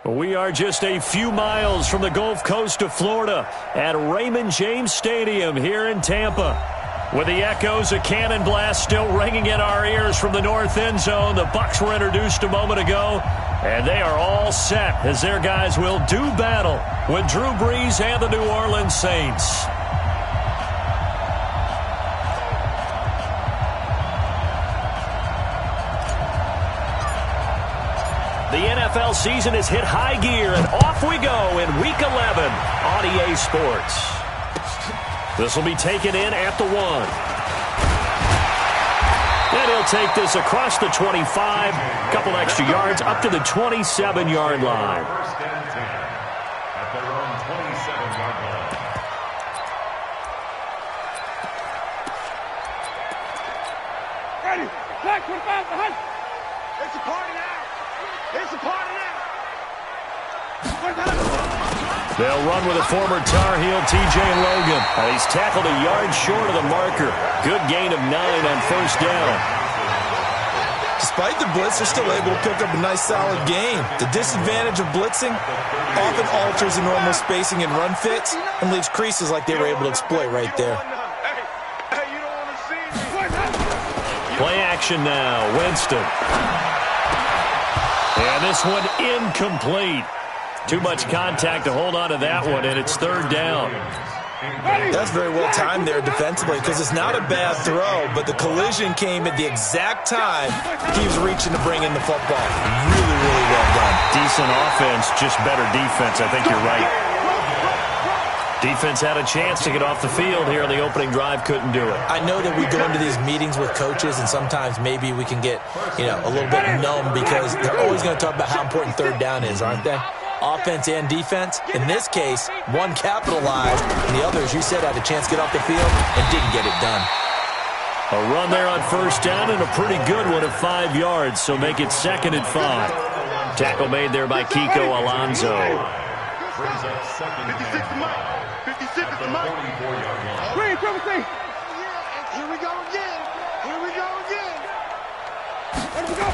We are just a few miles from the Gulf Coast of Florida at Raymond James Stadium here in Tampa. With the echoes of cannon blast still ringing in our ears from the north end zone, the Bucs were introduced a moment ago, and they are all set as their guys will do battle with Drew Brees and the New Orleans Saints. The NFL season has hit high gear, and off we go in Week 11 on EA Sports. This will be taken in at the 1. And he'll take this across the 25, a couple extra yards, up to the 27-yard line. First and 10 at their own 27-yard line. Ready, flag 25 behind. It's a party now. It's a party now. They'll run with a former Tar Heel, T.J. Logan. He's tackled a yard short of the marker. Good gain of 9 on first down. Despite the blitz, they're still able to pick up a nice, solid gain. The disadvantage of blitzing often alters the normal spacing and run fits and leaves creases like they were able to exploit right there. Play action now. Winston. And this one incomplete. Too much contact to hold on to that one, and it's third down. That's very well timed there defensively because it's not a bad throw, but the collision came at the exact time he was reaching to bring in the football. Really, really well done. Decent offense, just better defense. I think you're right. Defense had a chance to get off the field here on the opening drive, couldn't do it. I know that we go into these meetings with coaches, and sometimes maybe we can get, a little bit numb because they're always going to talk about how important third down is, aren't they? Offense and defense. In this case, one capitalized, and the other, as you said, had a chance to get off the field and didn't get it done. A run there on first down and a pretty good one of 5 yards, so make it second and 5. Tackle made there by Kiko Alonso. Brings up second and 56 to Mike. 56 to Mike. 44-yard line. Green, triple C. Here we go again. Here we go again. Let me go.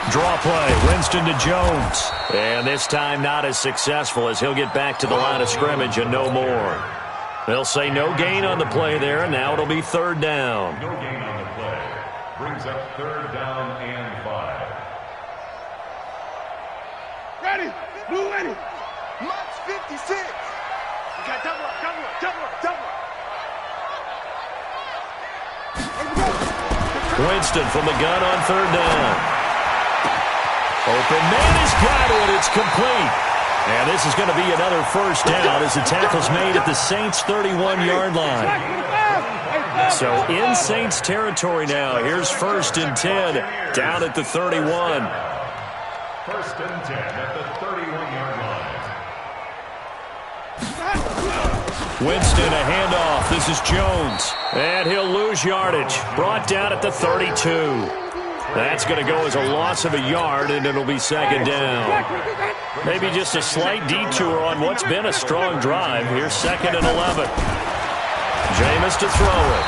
Draw play, Winston to Jones. And this time not as successful as he'll get back to the line of scrimmage and no more. They'll say no gain on the play there, and now it'll be third down. No gain on the play. Brings up third down and 5. Ready. Blue ready. Mike's 56. We got double up, double up, double up, double up. Winston from the gun on third down. Open man has got it. It's complete. And this is going to be another first down as the tackle's made at the Saints' 31-yard line. So in Saints territory now. Here's first and 10 down at the 31. First and 10 at the 31-yard line. Winston, a handoff. This is Jones. And he'll lose yardage. Brought down at the 32. That's going to go as a loss of a yard, and it'll be second down. Maybe just a slight detour on what's been a strong drive. Here's second and 11. Jameis to throw it.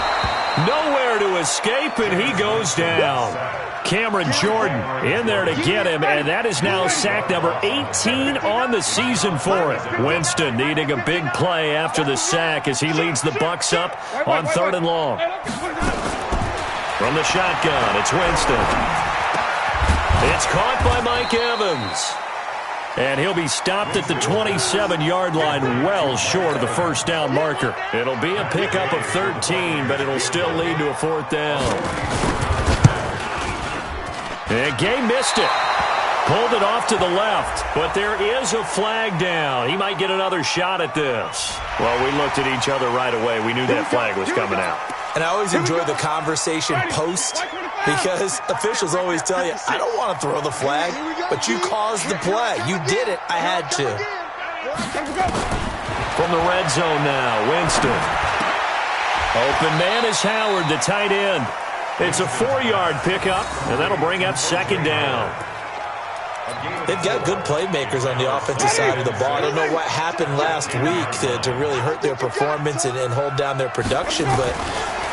Nowhere to escape, and he goes down. Cameron Jordan in there to get him, and that is now sack number 18 on the season for it. Winston needing a big play after the sack as he leads the Bucs up on third and long. From the shotgun, it's Winston. It's caught by Mike Evans. And he'll be stopped at the 27-yard line, well short of the first down marker. It'll be a pickup of 13, but it'll still lead to a fourth down. And Gay missed it. Pulled it off to the left, but there is a flag down. He might get another shot at this. Well, we looked at each other right away. We knew that flag was coming out. And I always enjoy the conversation post because officials always tell you, I don't want to throw the flag, but you caused the play. You did it. I had to. From the red zone now, Winston. Open man is Howard, the tight end. It's a 4-yard pickup, and that'll bring up second down. They've got good playmakers on the offensive side of the ball. I don't know what happened last week to really hurt their performance and hold down their production, but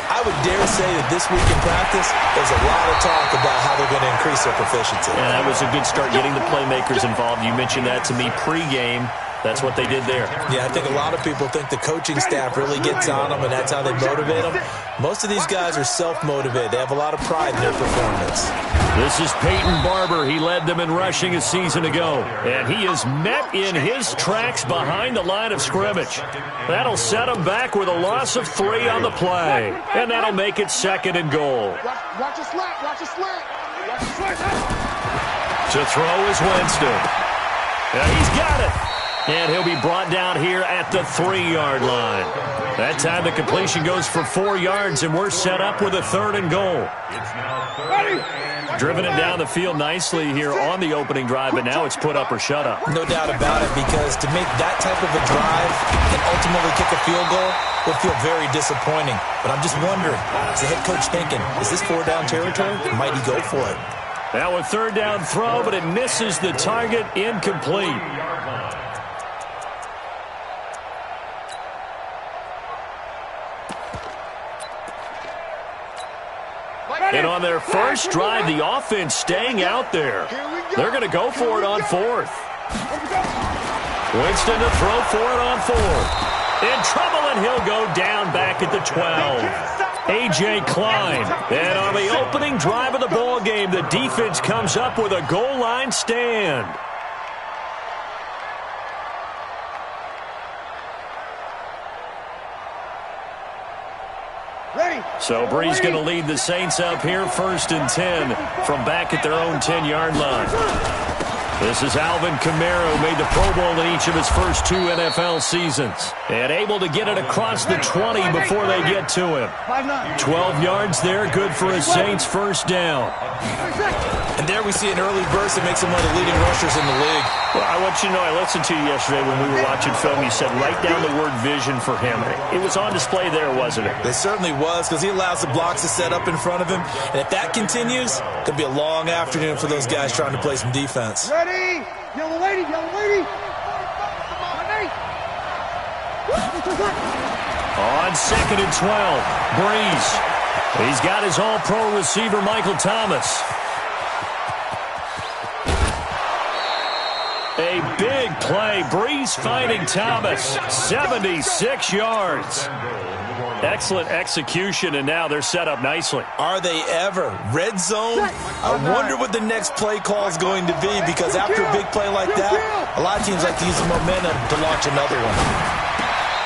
I would dare say that this week in practice, there's a lot of talk about how they're going to increase their proficiency. And that was a good start getting the playmakers involved. You mentioned that to me pregame. That's what they did there. Yeah, I think a lot of people think the coaching staff really gets on them, and that's how they motivate them. Most of these guys are self-motivated. They have a lot of pride in their performance. This is Peyton Barber. He led them in rushing a season ago. And he is met in his tracks behind the line of scrimmage. That'll set him back with a loss of 3 on the play. And that'll make it 2nd and goal. Watch a slant. Watch a slant. Watch a slant. To throw is Winston. And he's got it. And he'll be brought down here at the 3-yard line. That time the completion goes for 4 yards, and we're set up with a 3rd and goal. Driven it down the field nicely here on the opening drive, but now it's put up or shut up. No doubt about it, because to make that type of a drive and ultimately kick a field goal would feel very disappointing. But I'm just wondering, is the head coach thinking, is this 4-down territory? Might he go for it? Now a 3rd down throw, but it misses the target, incomplete. And on their first drive, the offense staying out there. They're going to go for it on 4th. Winston to throw for it on 4th. In trouble, and he'll go down back at the 12. A.J. Klein. And on the opening drive of the ball game, the defense comes up with a goal line stand. So Bree's going to lead the Saints up here, 1st and 10 from back at their own 10-yard line. This is Alvin Kamara, who made the Pro Bowl in each of his first 2 NFL seasons. And able to get it across the 20 before they get to him. 12 yards there, good for a Saints 1st down. And there we see an early burst that makes him one of the leading rushers in the league. Well, I want you to know, I listened to you yesterday when we were watching film. You said write down the word vision for him. It was on display there, wasn't it? It certainly was, because he allows the blocks to set up in front of him. And if that continues, it could be a long afternoon for those guys trying to play some defense. Ready? Yellow lady, yellow lady. On 2nd and 12, Breeze. He's got his all-pro receiver, Michael Thomas. A big play. Breeze finding Thomas. 76 yards. Excellent execution, and now they're set up nicely. Are they ever? Red zone? I wonder what the next play call is going to be, because after a big play like that, a lot of teams like to use the momentum to launch another one.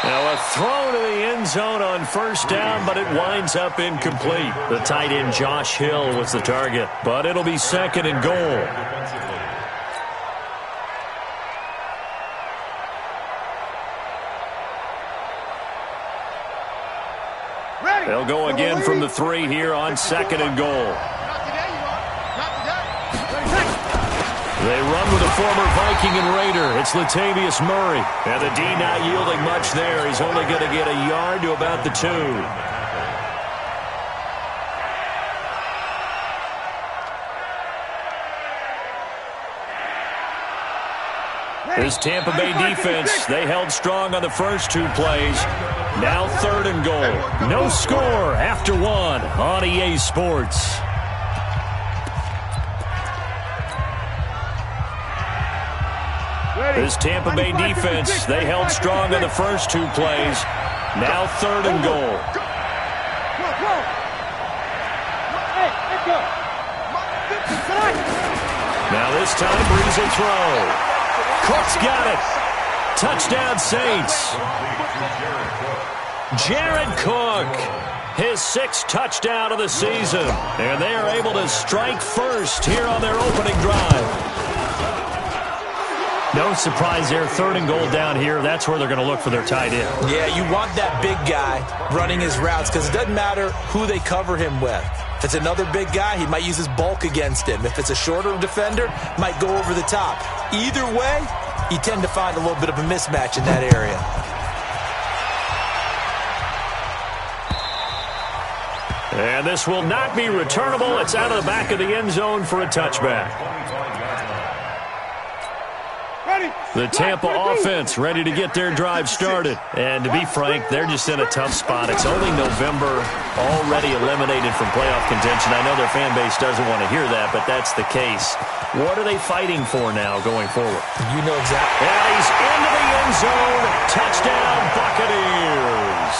Now a throw to the end zone on 1st down, but it winds up incomplete. The tight end Josh Hill was the target, but it'll be 2nd and goal. They'll go again from the 3 here on 2nd and goal. They run with a former Viking and Raider. It's Latavius Murray. And the D not yielding much there. He's only going to get a yard to about the 2. This Tampa Bay defense, they held strong on the first 2 plays. Now 3rd and goal. No score after 1 on EA Sports. This Tampa Bay defense, they held strong on the first 2 plays. Now 3rd and goal. Now this time, Breeze will throw. Cook's got it. Touchdown Saints. Jared Cook, his 6th touchdown of the season. And they are able to strike first here on their opening drive. No surprise there, 3rd and goal down here. That's where they're going to look for their tight end. Yeah, you want that big guy running his routes, because it doesn't matter who they cover him with. If it's another big guy, he might use his bulk against him. If it's a shorter defender, might go over the top. Either way, you tend to find a little bit of a mismatch in that area. And this will not be returnable. It's out of the back of the end zone for a touchback. The Tampa offense ready to get their drive started. And to be frank, they're just in a tough spot. It's only November, already eliminated from playoff contention. I know their fan base doesn't want to hear that, but that's the case. What are they fighting for now going forward? You know exactly. And he's into the end zone. Touchdown, Buccaneers.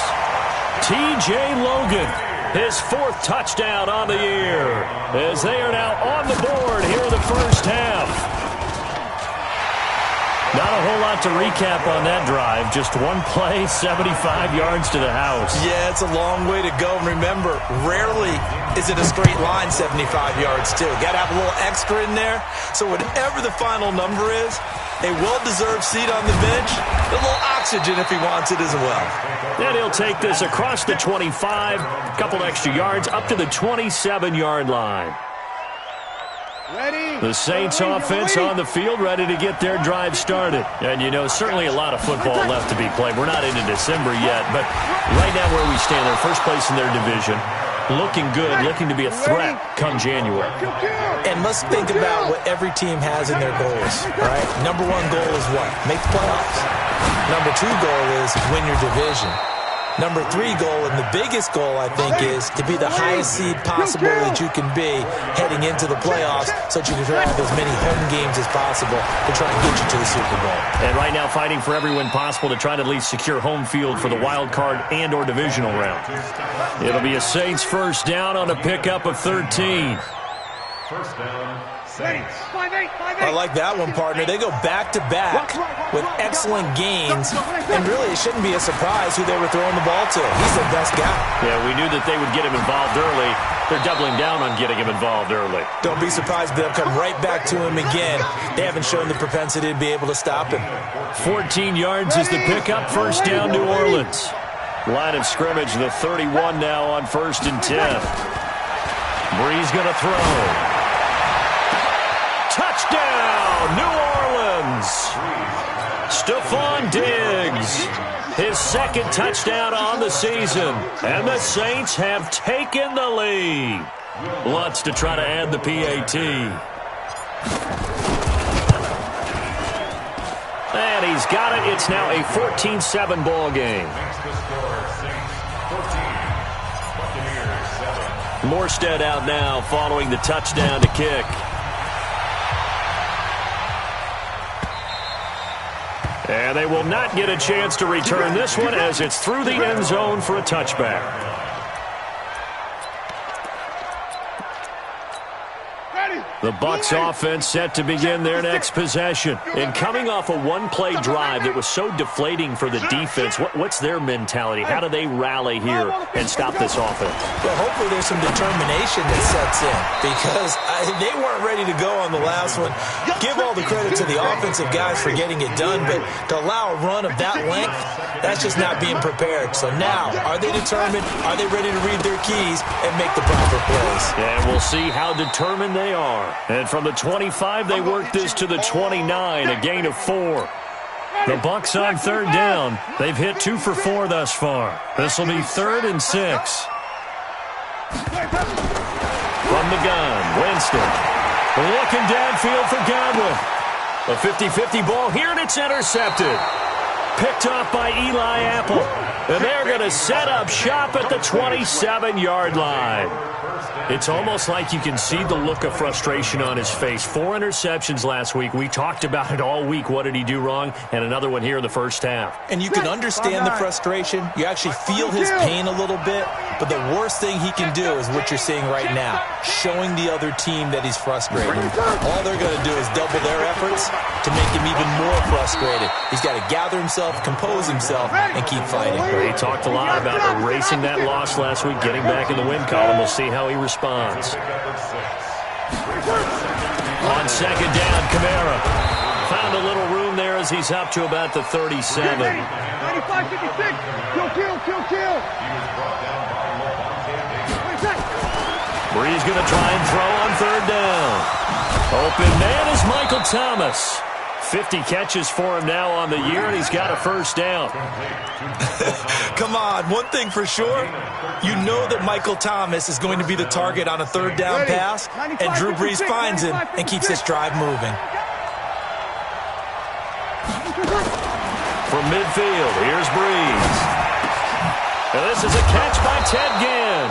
T.J. Logan, his 4th touchdown on the year, as they are now on the board here in the first half. Not a whole lot to recap on that drive. Just one play, 75 yards to the house. Yeah, it's a long way to go. And remember, rarely is it a straight line 75 yards, too. Got to have a little extra in there. So whatever the final number is, a well-deserved seat on the bench, a little oxygen if he wants it as well. And he'll take this across the 25, a couple extra yards, up to the 27-yard line. The Saints offense on the field, ready to get their drive started. And, you know, certainly a lot of football left to be played. We're not into December yet, but right now where we stand, they're first place in their division. Looking good, looking to be a threat come January. And let's think about what every team has in their goals, right? Number 1 goal is what? Make the playoffs. Number 2 goal is win your division. Number 3 goal, and the biggest goal, I think, is to be the highest seed possible that you can be heading into the playoffs so that you can have as many home games as possible to try and get you to the Super Bowl. And right now fighting for every win possible to try to at least secure home field for the wild card and or divisional round. It'll be a Saints first down on a pickup of 13. First down, Saints. I like that one, partner. They go back-to-back with excellent gains, and really it shouldn't be a surprise who they were throwing the ball to. He's their best guy. Yeah, we knew that they would get him involved early. They're doubling down on getting him involved early. Don't be surprised if they'll come right back to him again. They haven't shown the propensity to be able to stop him. 14 yards is the pickup. First down, New Orleans. Line of scrimmage, the 31 now on 1st and 10. Breeze going to throw. Touchdown, New Orleans. Stephon Diggs, his 2nd touchdown on the season. And the Saints have taken the lead. Lutz to try to add the PAT. And he's got it. It's now a 14-7 ball game. Morstead out now following the touchdown to kick. And they will not get a chance to return this one as it's through the end zone for a touchback. The Bucs offense set to begin their next possession. And coming off a one-play drive that was so deflating for the defense, what's their mentality? How do they rally here and stop this offense? Well, hopefully there's some determination that sets in because they weren't ready to go on the last one. Give all the credit to the offensive guys for getting it done, but to allow a run of that length, that's just not being prepared. So now, are they determined? Are they ready to read their keys and make the proper plays? And we'll see how determined they are. And from the 25, they work this to the 29, a gain of 4. The Bucs on 3rd down. They've hit 2 for 4 thus far. This will be 3rd and 6. From the gun, Winston. Looking downfield for Godwin. A 50-50 ball here, and it's intercepted. Picked off by Eli Apple. And they're going to set up shop at the 27-yard line. It's almost like you can see the look of frustration on his face. 4 interceptions last week. We talked about it all week. What did he do wrong? And another one here in the first half. And you can understand the frustration. You actually feel his pain a little bit. But the worst thing he can do is what you're seeing right now, showing the other team that he's frustrated. All they're going to do is double their efforts to make him even more frustrated. He's got to gather himself, compose himself, and keep fighting. He talked a lot about erasing that loss last week, getting back in the win column. We'll see how he responds. On 2nd down, Kamara found a little room there as he's up to about the 37. 95-56. Kill. Breeze going to try and throw on 3rd down. Open man is Michael Thomas. 50 catches for him now on the year, and he's got a first down. Come on, one thing for sure, you know that Michael Thomas is going to be the target on a 3rd down pass, and Drew Brees finds him and keeps this drive moving. From midfield, here's Breeze. And this is a catch by Ted Ginn.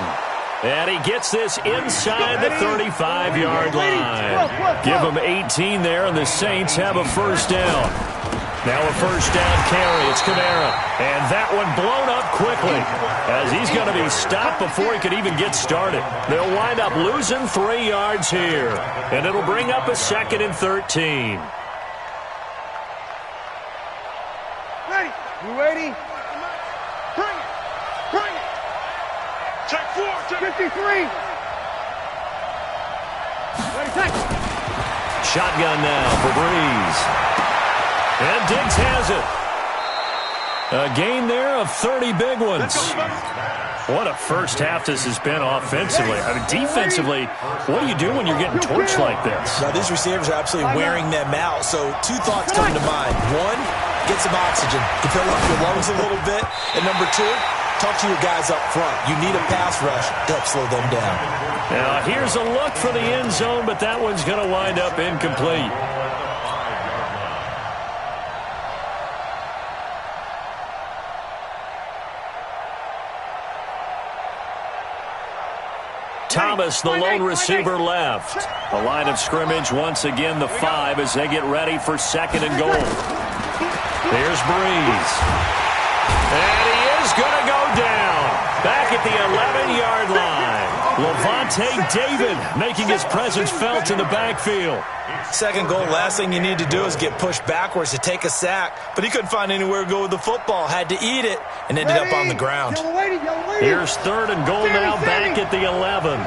And he gets this inside the 35-yard line. Give him 18 there, and the Saints have a first down. Now a first down carry. It's Kamara. And that one blown up quickly as he's going to be stopped before he could even get started. They'll wind up losing 3 yards here. And it'll bring up a 2nd and 13. Ready. You ready? Bring it. Bring it. Check 4. Check 53. Ready, check. Shotgun now for Breeze. And Diggs has it. A gain there of 30 big ones. What a first half this has been offensively. I mean, defensively, what do you do when you're getting torched like this? Now, these receivers are absolutely wearing them out. So 2 thoughts come to mind. 1, get some oxygen to fill up your lungs a little bit. And number 2, talk to your guys up front. You need a pass rush to help slow them down. Now, here's a look for the end zone, but that one's going to wind up incomplete. Thomas, the lone receiver, left. A line of scrimmage, once again, the 5 as they get ready for 2nd and goal. Here's Breeze. And he is going to go down. Back at the 11-yard line. Levante David making his presence felt in the backfield. 2nd goal, last thing you need to do is get pushed backwards to take a sack. But he couldn't find anywhere to go with the football. Had to eat it and ended up on the ground. Here's 3rd and goal now back at the 11.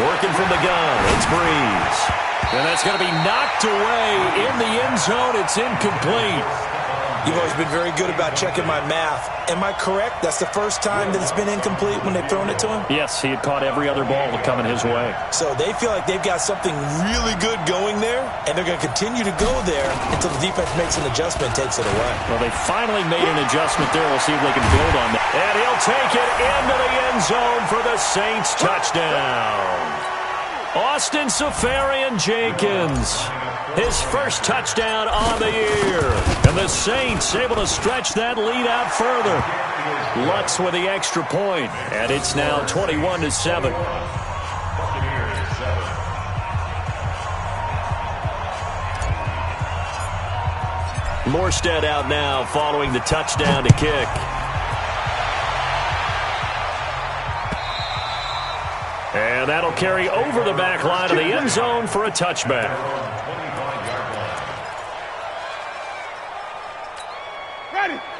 Working from the gun, it's Breeze. And that's going to be knocked away in the end zone. It's incomplete. You've always been very good about checking my math. Am I correct? That's the first time that it's been incomplete when they've thrown it to him? Yes, he had caught every other ball coming his way. So they feel like they've got something really good going there, and they're going to continue to go there until the defense makes an adjustment and takes it away. Well, they finally made an adjustment there. We'll see if they can build on that. And he'll take it into the end zone for the Saints touchdown. Austin Safarian-Jenkins, his first touchdown on the year. And the Saints able to stretch that lead out further. Lutz with the extra point, and it's now 21-7. Morstead out now following the touchdown to kick. And that'll carry over the back line of the end zone for a touchback.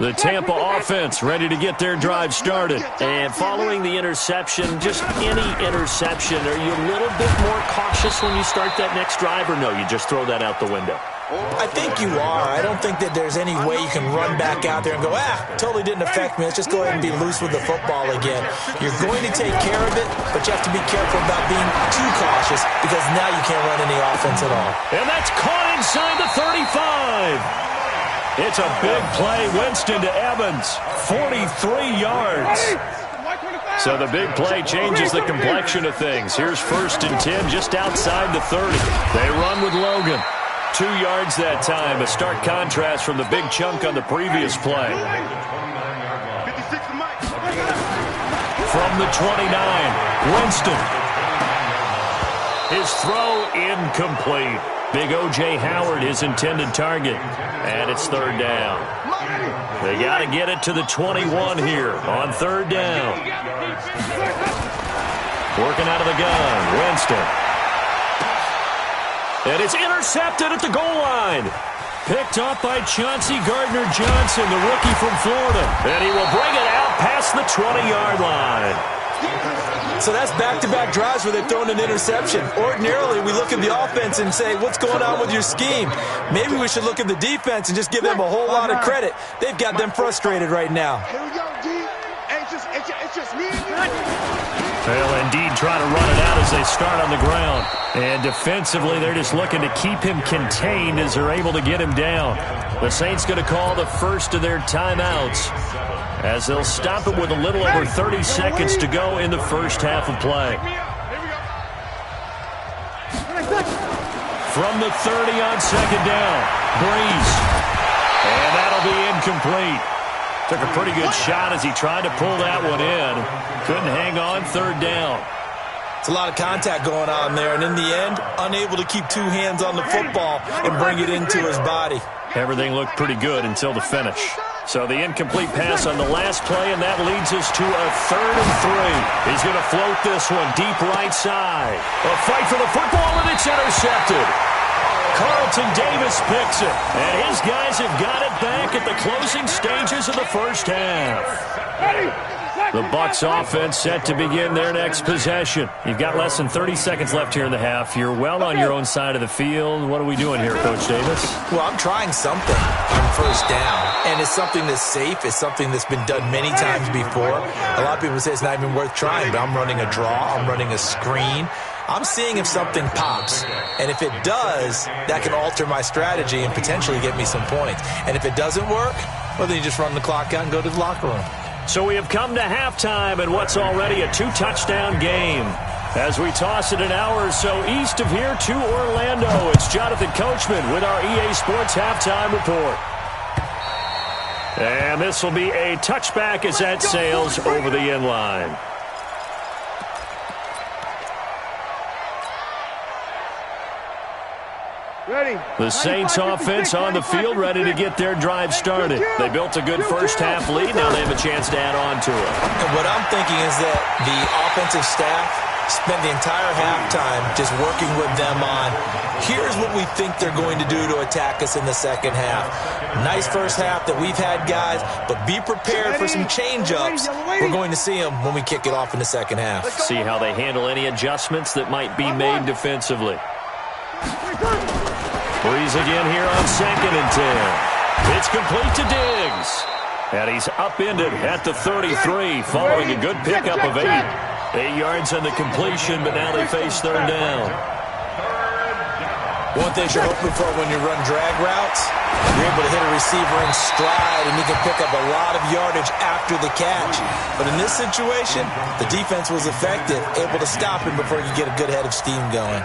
The Tampa offense ready to get their drive started. And following the interception, just any interception, are you a little bit more cautious when you start that next drive, or no, you just throw that out the window? I think you are. I don't think that there's any way you can run back out there and go, totally didn't affect me. Let's just go ahead and be loose with the football again. You're going to take care of it, but you have to be careful about being too cautious because now you can't run any offense at all. And that's caught inside the 35. It's a big play. Winston to Evans, 43 yards. So the big play changes the complexion of things. Here's 1st and 10 just outside the 30. They run with Logan. 2 yards that time, a stark contrast from the big chunk on the previous play. From the 29, Winston. His throw incomplete. Big O.J. Howard, his intended target. And it's 3rd down. They got to get it to the 21 here on 3rd down. Working out of the gun, Winston. And it's intercepted at the goal line. Picked up by Chauncey Gardner-Johnson, the rookie from Florida. And he will bring it out past the 20-yard line. So that's back-to-back drives where they've thrown an interception. Ordinarily, we look at the offense and say, what's going on with your scheme? Maybe we should look at the defense and just give them a whole lot of credit. They've got them frustrated right now. Here we go, D. It's just me and you. They'll indeed try to run it out as they start on the ground. And defensively, they're just looking to keep him contained as they're able to get him down. The Saints going to call the first of their timeouts as they'll stop it with a little over 30 seconds to go in the first half of play. from the 30 on second down. Breeze. And that'll be incomplete. Took a pretty good shot as he tried to pull that one in. Couldn't hang on third down. It's a lot of contact going on there, and in the end, unable to keep two hands on the football and bring it into his body. Everything looked pretty good until the finish. So the incomplete pass on the last play, and that leads us to a 3rd and 3. He's going to float this one deep right side. A fight for the football, and it's intercepted. Carlton Davis picks it, and his guys have got it back at the closing stages of the first half. The Bucs offense set to begin their next possession. You've got less than 30 seconds left here in the half. You're well on your own side of the field. What are we doing here, Coach Davis? Well, I'm trying something on first down, and it's something that's safe. It's something that's been done many times before. A lot of people say it's not even worth trying, but I'm running a draw. I'm running a screen. I'm seeing if something pops, and if it does, that can alter my strategy and potentially get me some points. And if it doesn't work, well, then you just run the clock out and go to the locker room. So we have come to halftime in what's already a 2-touchdown game. As we toss it an hour or so east of here to Orlando, it's Jonathan Coachman with our EA Sports Halftime Report. And this will be a touchback as that sails over the end line. The Saints offense on the field, ready to get their drive started. They built a good first half lead. Now they have a chance to add on to it. And what I'm thinking is that the offensive staff spent the entire halftime just working with them on, here's what we think they're going to do to attack us in the second half. Nice first half that we've had, guys, but be prepared for some change-ups. We're going to see them when we kick it off in the second half. See how they handle any adjustments that might be made defensively. Breeze again here on 2nd and 10. It's complete to Diggs. And he's upended at the 33 following a good pickup of 8. 8 yards on the completion, but now they face third down. One thing you're hoping for when you run drag routes, you're able to hit a receiver in stride, and you can pick up a lot of yardage after the catch. But in this situation, the defense was effective, able to stop him before you get a good head of steam going.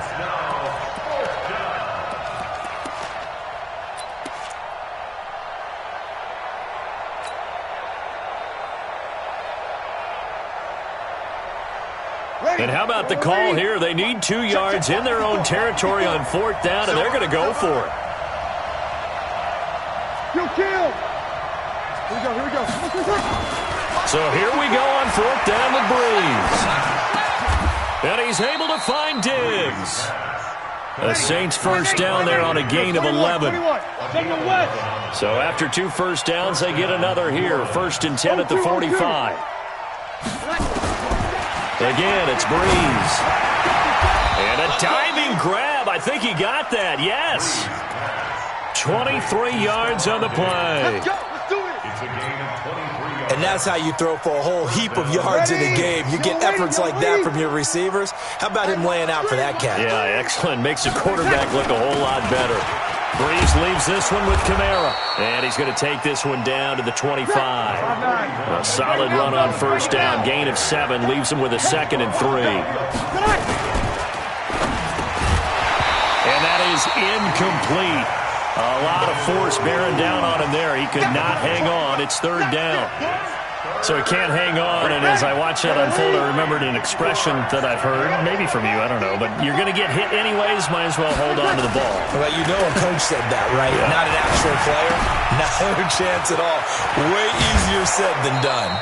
And how about the call here? They need 2 yards in their own territory on 4th down, and they're going to go for it. Kill. Here we go. So here we go on 4th down with Breeze. And he's able to find Diggs. The Saints first down there on a gain of 11. So after 2 first downs, they get another here. 1st and 10 at the 45. Again, it's Breeze. And a diving grab. I think he got that. Yes. 23 yards on the play. And that's how you throw for a whole heap of yards in a game. You get efforts like that from your receivers. How about him laying out for that catch? Yeah, excellent. Makes the quarterback look a whole lot better. Breeze leaves this one with Kamara. And he's going to take this one down to the 25. A solid run on first down. Gain of 7 leaves him with a 2nd and 3. And that is incomplete. A lot of force bearing down on him there. He could not hang on. It's 3rd down. So he can't hang on, and as I watch that unfold, I remembered an expression that I've heard, maybe from you, I don't know, but you're going to get hit anyways, might as well hold on to the ball. Well, you know a coach said that, right? Yeah. Not an actual player. Not a chance at all. Way easier said than done.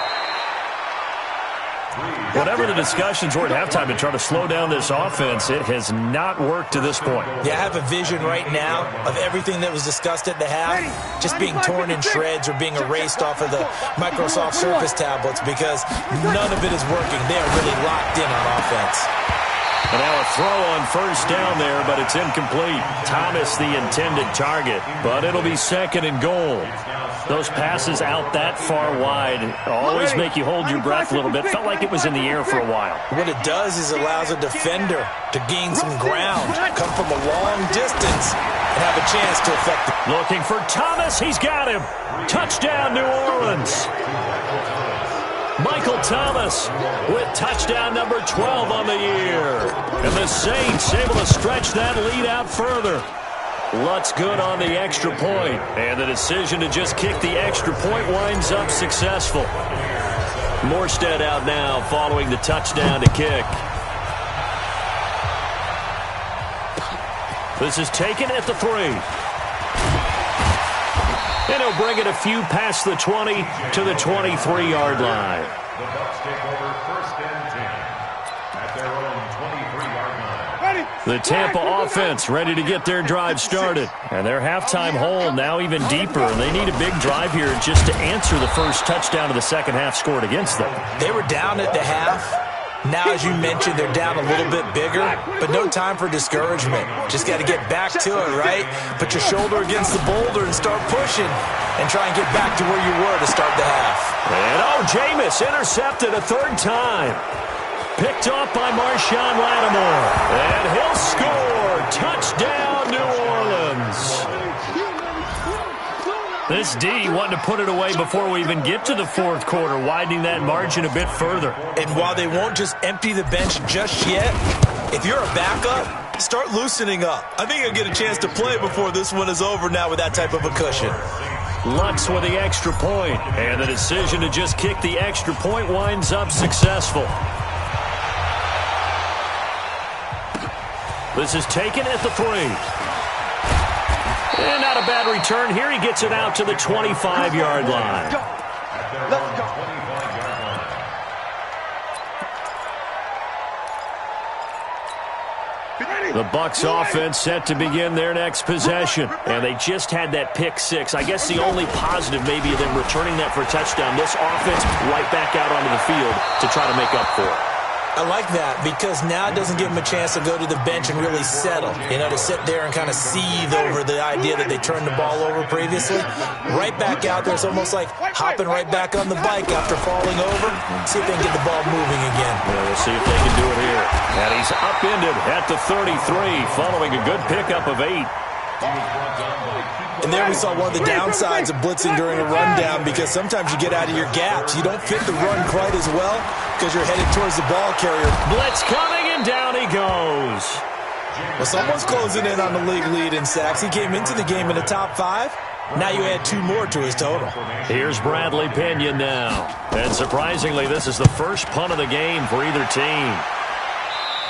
Whatever the discussions were at halftime to try to slow down this offense, it has not worked to this point. Yeah, I have a vision right now of everything that was discussed at the half just being torn in shreds or being erased off of the Microsoft Surface tablets because none of it is working. They are really locked in on offense. And now a throw on first down there, but it's incomplete. Thomas the intended target, but it'll be 2nd and goal. Those passes out that far wide always make you hold your breath a little bit. Felt like it was in the air for a while. What it does is allows a defender to gain some ground, come from a long distance, and have a chance to affect it. Looking for Thomas. He's got him. Touchdown, New Orleans. Michael Thomas with touchdown number 12 on the year. And the Saints able to stretch that lead out further. Lutz good on the extra point, and the decision to just kick the extra point winds up successful. Morstead out now following the touchdown to kick. This is taken at the 3. And he'll bring it a few past the 20 to the 23-yard line. The Bucs take over 1st and 10 at their own 23-yard line. The Tampa offense ready to get their drive started. And their halftime hole now even deeper. And they need a big drive here just to answer the first touchdown of the second half scored against them. They were down at the half. Now, as you mentioned, they're down a little bit bigger, but no time for discouragement. Just got to get back to it, right? Put your shoulder against the boulder and start pushing and try and get back to where you were to start the half. And, Jameis intercepted a 3rd time. Picked off by Marshawn Lattimore. And he'll score. Touchdown, New Orleans. This D wanting to put it away before we even get to the 4th quarter, widening that margin a bit further. And while they won't just empty the bench just yet, if you're a backup, start loosening up. I think you'll get a chance to play before this one is over now with that type of a cushion. Lutz with the extra point, and the decision to just kick the extra point winds up successful. This is taken at the 3. And not a bad return here. He gets it out to the 25-yard line. Let's go. 25-yard line. The Bucs offense set to begin their next possession. And they just had that pick 6. I guess the only positive maybe of them returning that for a touchdown. This offense right back out onto the field to try to make up for it. I like that because now it doesn't give them a chance to go to the bench and really settle, to sit there and kind of seethe over the idea that they turned the ball over previously. Right back out there, it's almost like hopping right back on the bike after falling over. See if they can get the ball moving again. Yeah, we'll see if they can do it here. And he's upended at the 33 following a good pickup of 8. And there we saw one of the downsides of blitzing during a rundown because sometimes you get out of your gaps. You don't fit the run quite as well because you're headed towards the ball carrier. Blitz coming, and down he goes. Well, someone's closing in on the league lead in sacks. He came into the game in the top 5. Now you add 2 more to his total. Here's Bradley Pinion now. And surprisingly, this is the first punt of the game for either team.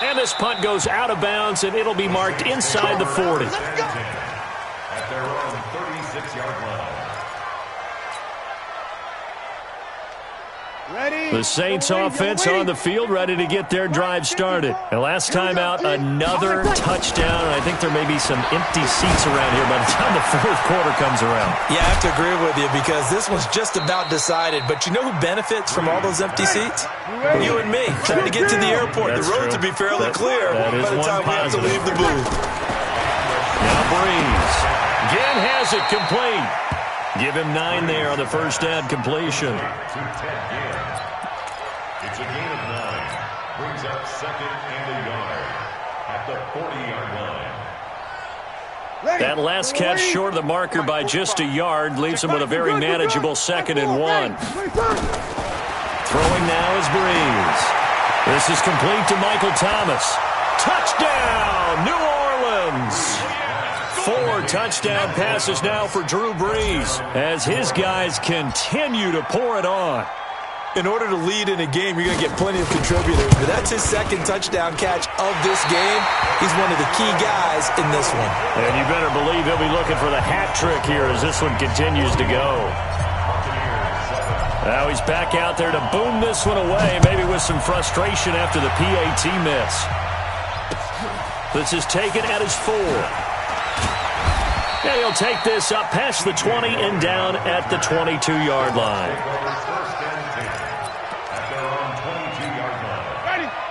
And this punt goes out of bounds, and it'll be marked inside the 40. At their own 36-yard line. The Saints offense on the field ready to get their drive started. And last time out, another touchdown. And I think there may be some empty seats around here by the time the 4th quarter comes around. Yeah, I have to agree with you because this one's just about decided. But you know who benefits from all those empty seats? You and me. Trying to get to the airport. That's the roads true. will be fairly clear by the time we have to leave the booth. Now Breeze. Again has it complete. Give him 9 there on the first down completion. It's a gain of 9. Brings up 2nd and a yard at the 40-yard line. That last catch short of the marker by just a yard leaves him with a very manageable 2nd and 1. Throwing now is Breeze. This is complete to Michael Thomas. Touchdown, New Orleans! 4 touchdown passes now for Drew Brees as his guys continue to pour it on. In order to lead in a game, you're going to get plenty of contributors, but that's his 2nd touchdown catch of this game. He's one of the key guys in this one. And you better believe he'll be looking for the hat trick here as this one continues to go. Now he's back out there to boom this one away, maybe with some frustration after the PAT miss. This is taken at his 4. And he'll take this up past the 20 and down at the 22-yard line.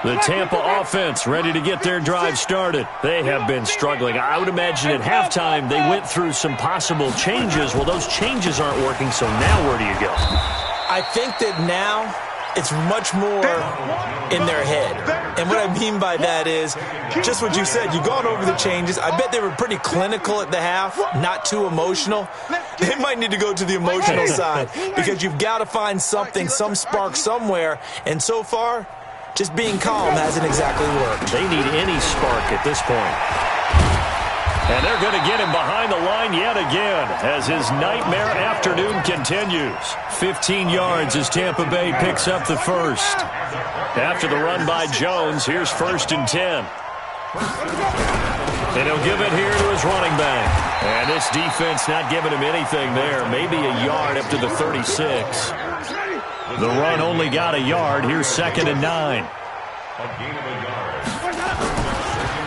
The Tampa offense ready to get their drive started. They have been struggling. I would imagine at halftime they went through some possible changes. Well, those changes aren't working, so now where do you go? I think that now it's much more in their head. And what I mean by that is just what you said. You've gone over the changes. I bet they were pretty clinical at the half, not too emotional. They might need to go to the emotional side because you've got to find something, some spark somewhere. And so far, just being calm hasn't exactly worked. They need any spark at this point. And they're going to get him behind the line yet again as his nightmare afternoon continues. 15 yards as Tampa Bay picks up the first. After the run by Jones, here's 1st and 10. And he'll give it here to his running back. And this defense not giving him anything there. Maybe a yard up to the 36. The run only got a yard. Here's 2nd and 9.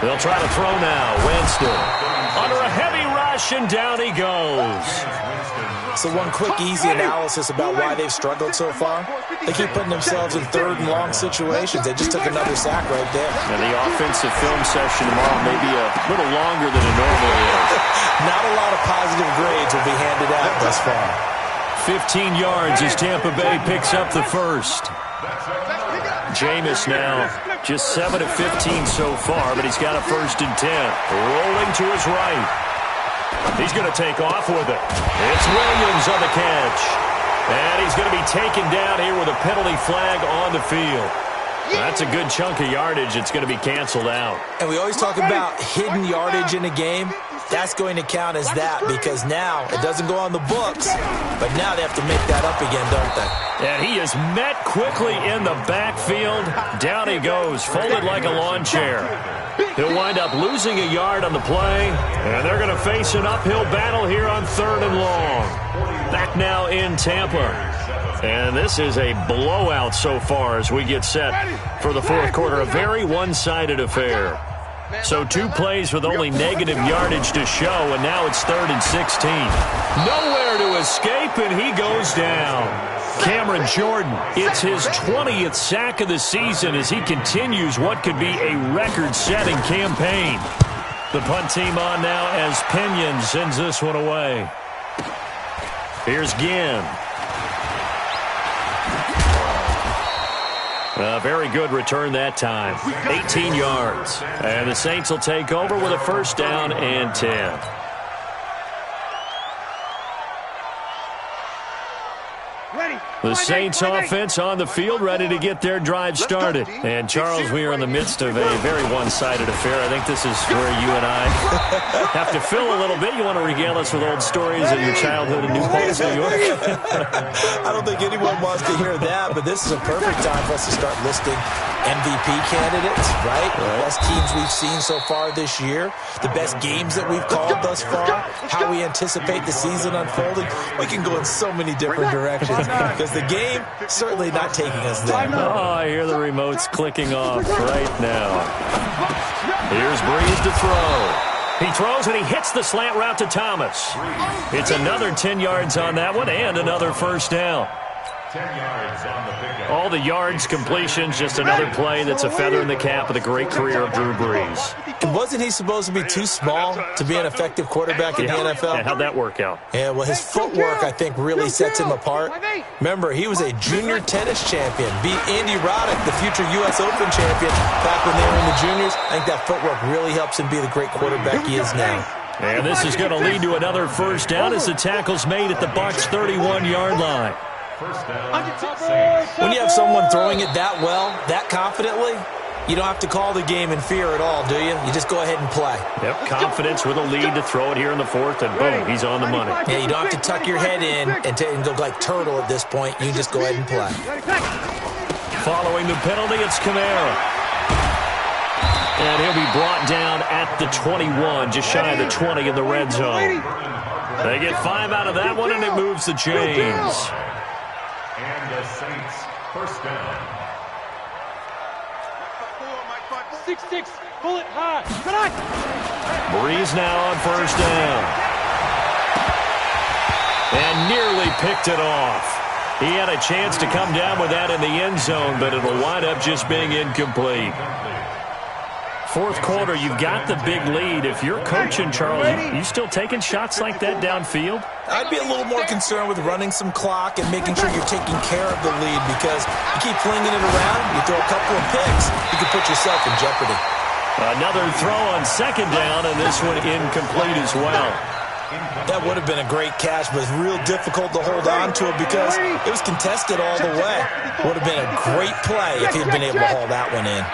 They'll try to throw now. Winston under a heavy rush, and down he goes. So one quick, easy analysis about why they've struggled so far. They keep putting themselves in 3rd and long situations. They just took another sack right there. And the offensive film session tomorrow may be a little longer than it normally is. Not a lot of positive grades will be handed out thus far. 15 yards as Tampa Bay picks up the first. Jameis now just 7 of 15 so far, but he's got a 1st and 10. Rolling to his right. He's going to take off with it. It's Williams on the catch. And he's going to be taken down here with a penalty flag on the field. That's a good chunk of yardage. It's going to be canceled out. And we always talk about hidden yardage in a game. That's going to count as that because now it doesn't go on the books, but now they have to make that up again, don't they? And he is met quickly in the backfield. Down he goes, folded like a lawn chair. He'll wind up losing a yard on the play, and they're going to face an uphill battle here on 3rd and long. Back now in Tampa. And this is a blowout so far as we get set for the 4th quarter. A very one-sided affair. So 2 plays with only negative yardage to show, and now it's 3rd and 16. Nowhere to escape, and he goes down. Cameron Jordan, it's his 20th sack of the season as he continues what could be a record-setting campaign. The punt team on now as Pinion sends this one away. Here's Ginn. A very good return that time. 18 yards. And the Saints will take over with a 1st down and 10. The Saints offense on the field, ready to get their drive started. And, Charles, we are in the midst of a very one-sided affair. I think this is where you and I have to fill a little bit. You want to regale us with old stories of your childhood in New Paltz, New York? I don't think anyone wants to hear that, but this is a perfect time for us to start listing MVP candidates, right? The best teams we've seen so far this year, the best games that we've called thus far, how we anticipate the season unfolding. We can go in so many different directions because the game certainly not taking us there. Oh, I hear the remotes clicking off right now. Here's Breeze to throw. He throws and he hits the slant route to Thomas. It's another 10 yards on that one and another 1st down. 10 yards on the pickup. All the yards, completions, just another play that's a feather in the cap of the great career of Drew Brees. And wasn't he supposed to be too small to be an effective quarterback in the NFL? Yeah, how'd that work out? Yeah, well, his footwork, I think, really sets him apart. Remember, he was a junior tennis champion, beat Andy Roddick, the future U.S. Open champion, back when they were in the juniors. I think that footwork really helps him be the great quarterback he is now. And this is going to lead to another 1st down as the tackle's made at the Bucs' 31-yard line. When you have someone throwing it that well, that confidently, you don't have to call the game in fear at all, do you? You just go ahead and play. Yep, confidence with a lead to throw it here in the 4th, and boom, he's on the money. Yeah, you don't have to tuck your head in and go like turtle at this point. You just go ahead and play. Following the penalty, it's Kamara. And he'll be brought down at the 21, just shy of the 20 in the red zone. They get 5 out of that one, and it moves the chains. And the Saints 1st down. 6-6, pull it high. Breeze now on 1st down. And nearly picked it off. He had a chance to come down with that in the end zone, but it'll wind up just being incomplete. fourth quarter, you've got the big lead. If you're coaching, Charles, you still taking shots like that downfield? I'd be a little more concerned with running some clock and making sure you're taking care of the lead, because you keep flinging it around, you throw a couple of picks, you can put yourself in jeopardy. Another throw on second down, and this one incomplete as well. That would have been a great catch, but it's real difficult to hold on to it because it was contested all the way. Would have been a great play if he'd been able to haul that one in.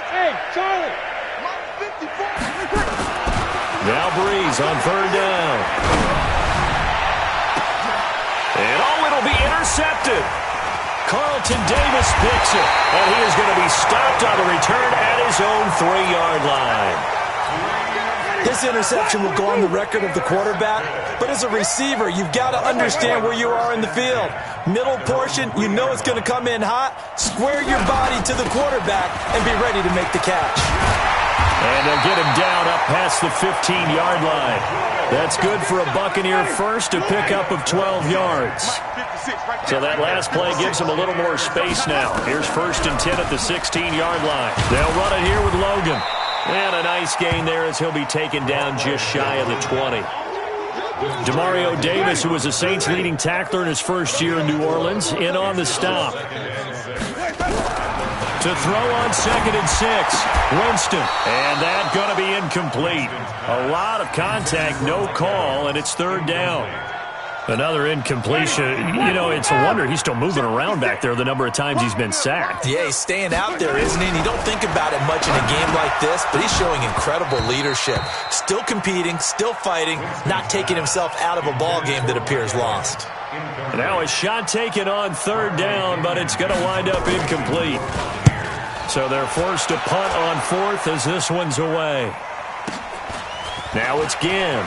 Hey, Charlie. Now Breeze on third down. And it'll be intercepted. Carlton Davis picks it, and he is going to be stopped on the return at his own 3-yard line. This interception will go on the record of the quarterback, but as a receiver, you've got to understand where you are in the field. Middle portion, you know it's going to come in hot. Square your body to the quarterback and be ready to make the catch. And they'll get him down up past the 15-yard line. That's good for a Buccaneer first, a pickup of 12 yards. So that last play gives him a little more space now. Here's 1st and 10 at the 16-yard line. They'll run it here with Logan. And a nice gain there as he'll be taken down just shy of the 20. Demario Davis, who was the Saints' leading tackler in his first year in New Orleans, in on the stop. To throw on 2nd and 6. Winston. And that going to be incomplete. A lot of contact, no call, and it's 3rd down. Another incompletion. You know, it's a wonder he's still moving around back there the number of times he's been sacked. Yeah, he's staying out there, isn't he? And you don't think about it much in a game like this, but he's showing incredible leadership. Still competing, still fighting, not taking himself out of a ball game that appears lost. Now a shot taken on 3rd down, but it's going to wind up incomplete. So they're forced to punt on 4th as this one's away. Now it's Ginn.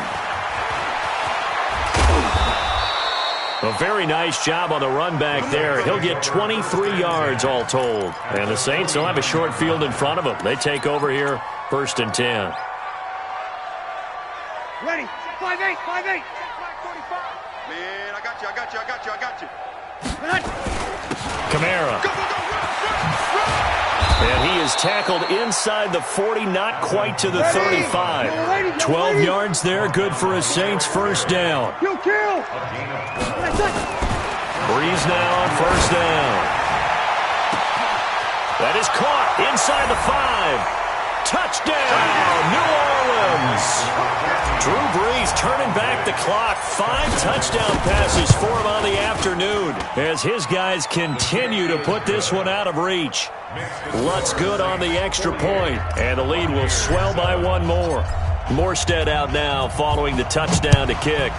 A very nice job on the run back there. He'll get 23 yards all told. And the Saints will have a short field in front of them. They take over here, 1st and 10. Ready. 5-8, 5-8. Man, I got you. Kamara. Go, run. And he is tackled inside the 40, not quite to the 35. 12 yards there, good for a Saints 1st down. You kill. Breeze now on 1st down. That is caught inside the 5. Touchdown, New Orleans. Drew Brees turning back the clock. 5 touchdown passes for him on the afternoon as his guys continue to put this one out of reach. Lutz good on the extra point, and the lead will swell by 1 more. Morstead out now following the touchdown to kick.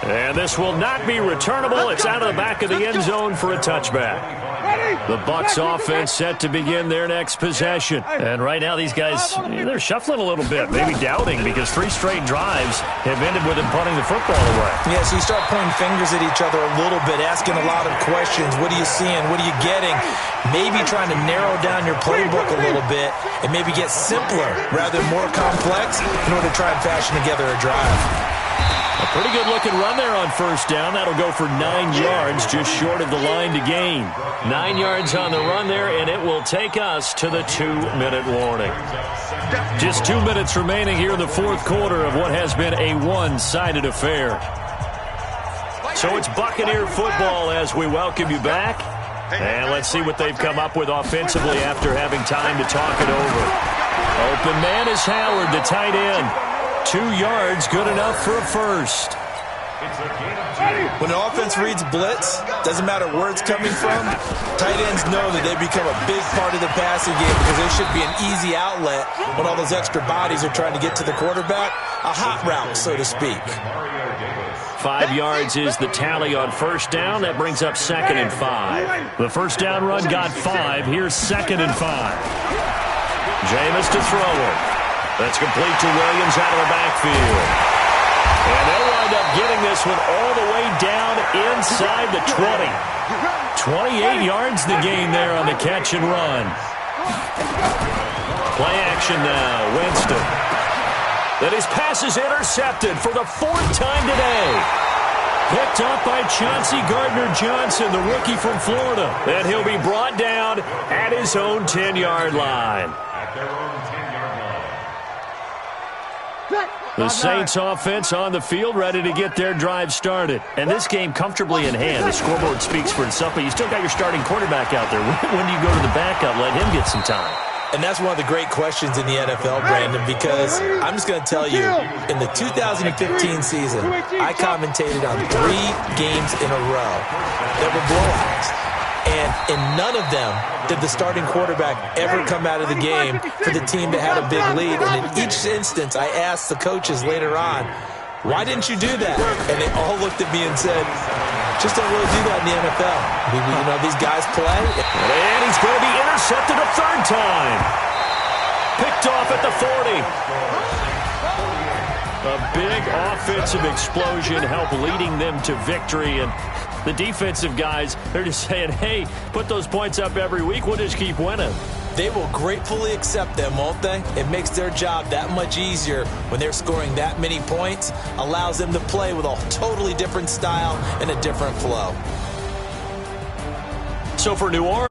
And this will not be returnable. It's out of the back of the end zone for a touchback. The Bucs offense set to begin their next possession. And right now these guys, they're shuffling a little bit, maybe doubting, because 3 straight drives have ended with them punting the football away. Yeah, so you start pointing fingers at each other a little bit, asking a lot of questions. What are you seeing? What are you getting? Maybe trying to narrow down your playbook a little bit and maybe get simpler rather than more complex in order to try and fashion together a drive. A pretty good-looking run there on 1st down. That'll go for 9 yards, just short of the line to gain. 9 yards on the run there, and it will take us to the 2-minute warning. Just 2 minutes remaining here in the 4th quarter of what has been a one-sided affair. So it's Buccaneer football as we welcome you back. And let's see what they've come up with offensively after having time to talk it over. Open man is Howard, the tight end. 2 yards, good enough for a first. When an offense reads blitz, doesn't matter where it's coming from, tight ends know that they become a big part of the passing game because there should be an easy outlet when all those extra bodies are trying to get to the quarterback. A hot route, so to speak. 5 yards is the tally on 1st down. That brings up 2nd and 5. The 1st down run got 5. Here's 2nd and 5. Jameis to throw it. That's complete to Williams out of the backfield. And they'll wind up getting this one all the way down inside the 20. 28 yards the gain there on the catch and run. Play action now. Winston. That his pass is intercepted for the 4th time today. Picked up by Chauncey Gardner-Johnson, the rookie from Florida. And he'll be brought down at his own 10-yard line. At their own 10-yard line. The Saints offense on the field, ready to get their drive started. And this game comfortably in hand. The scoreboard speaks for itself, but you still got your starting quarterback out there. When do you go to the backup, let him get some time? And that's one of the great questions in the NFL, Brandon, because I'm just going to tell you, in the 2015 season, I commentated on 3 games in a row that were blowouts. And in none of them did the starting quarterback ever come out of the game for the team that had a big lead. And in each instance, I asked the coaches later on, why didn't you do that? And they all looked at me and said, just don't really do that in the NFL. You know, these guys play. And he's going to be intercepted a third time. Picked off at the 40. A big offensive explosion helped leading them to victory. And the defensive guys, they're just saying, hey, put those points up every week. We'll just keep winning. They will gratefully accept them, won't they? It makes their job that much easier when they're scoring that many points. Allows them to play with a totally different style and a different flow. So for New Orleans.